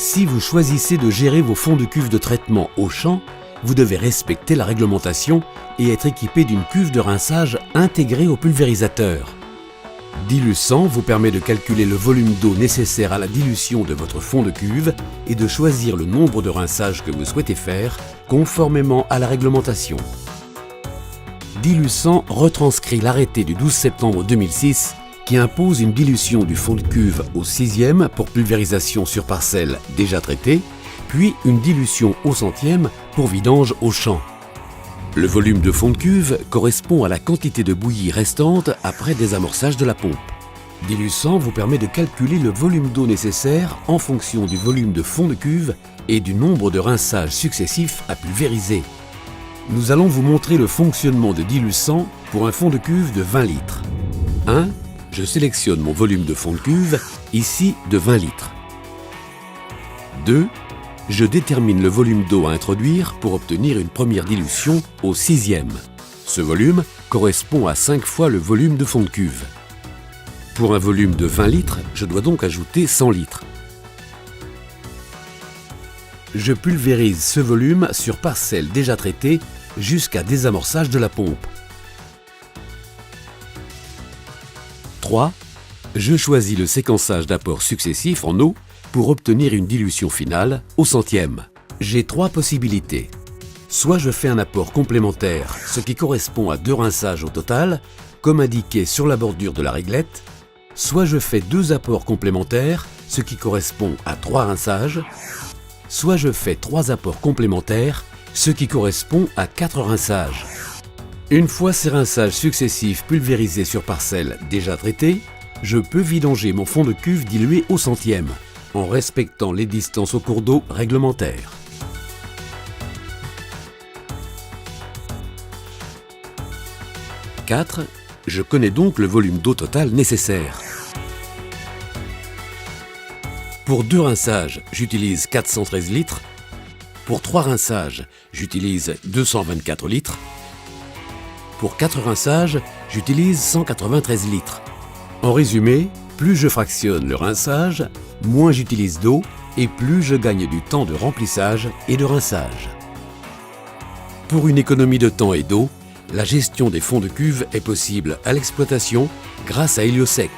Si vous choisissez de gérer vos fonds de cuve de traitement au champ, vous devez respecter la réglementation et être équipé d'une cuve de rinçage intégrée au pulvérisateur. Dilu100 vous permet de calculer le volume d'eau nécessaire à la dilution de votre fond de cuve et de choisir le nombre de rinçages que vous souhaitez faire conformément à la réglementation. Dilu100 retranscrit l'arrêté du 12 septembre 2006 qui impose une dilution du fond de cuve au 6e pour pulvérisation sur parcelle déjà traitée, puis une dilution au 100e pour vidange au champ. Le volume de fond de cuve correspond à la quantité de bouillie restante après désamorçage de la pompe. Dilu100 vous permet de calculer le volume d'eau nécessaire en fonction du volume de fond de cuve et du nombre de rinçages successifs à pulvériser. Nous allons vous montrer le fonctionnement de Dilu100 pour un fond de cuve de 20 litres. 1. Je sélectionne mon volume de fond de cuve, ici de 20 litres. 2. Je détermine le volume d'eau à introduire pour obtenir une première dilution au 6e. Ce volume correspond à 5 fois le volume de fond de cuve. Pour un volume de 20 litres, je dois donc ajouter 100 litres. Je pulvérise ce volume sur parcelle déjà traitée jusqu'à désamorçage de la pompe. 3. Je choisis le séquençage d'apports successifs en eau pour obtenir une dilution finale au 100e. J'ai 3 possibilités. Soit je fais un apport complémentaire, ce qui correspond à 2 rinçages au total, comme indiqué sur la bordure de la réglette. Soit je fais 2 apports complémentaires, ce qui correspond à 3 rinçages. Soit je fais 3 apports complémentaires, ce qui correspond à 4 rinçages. Une fois ces rinçages successifs pulvérisés sur parcelle déjà traitée, je peux vidanger mon fond de cuve dilué au 100e, en respectant les distances au cours d'eau réglementaires. « 4. Je connais donc le volume d'eau total nécessaire. Pour 2 rinçages, j'utilise 413 litres. Pour 3 rinçages, j'utilise 224 litres. Pour 4 rinçages, j'utilise 193 litres. En résumé, plus je fractionne le rinçage, moins j'utilise d'eau et plus je gagne du temps de remplissage et de rinçage. Pour une économie de temps et d'eau, la gestion des fonds de cuve est possible à l'exploitation grâce à Heliosec.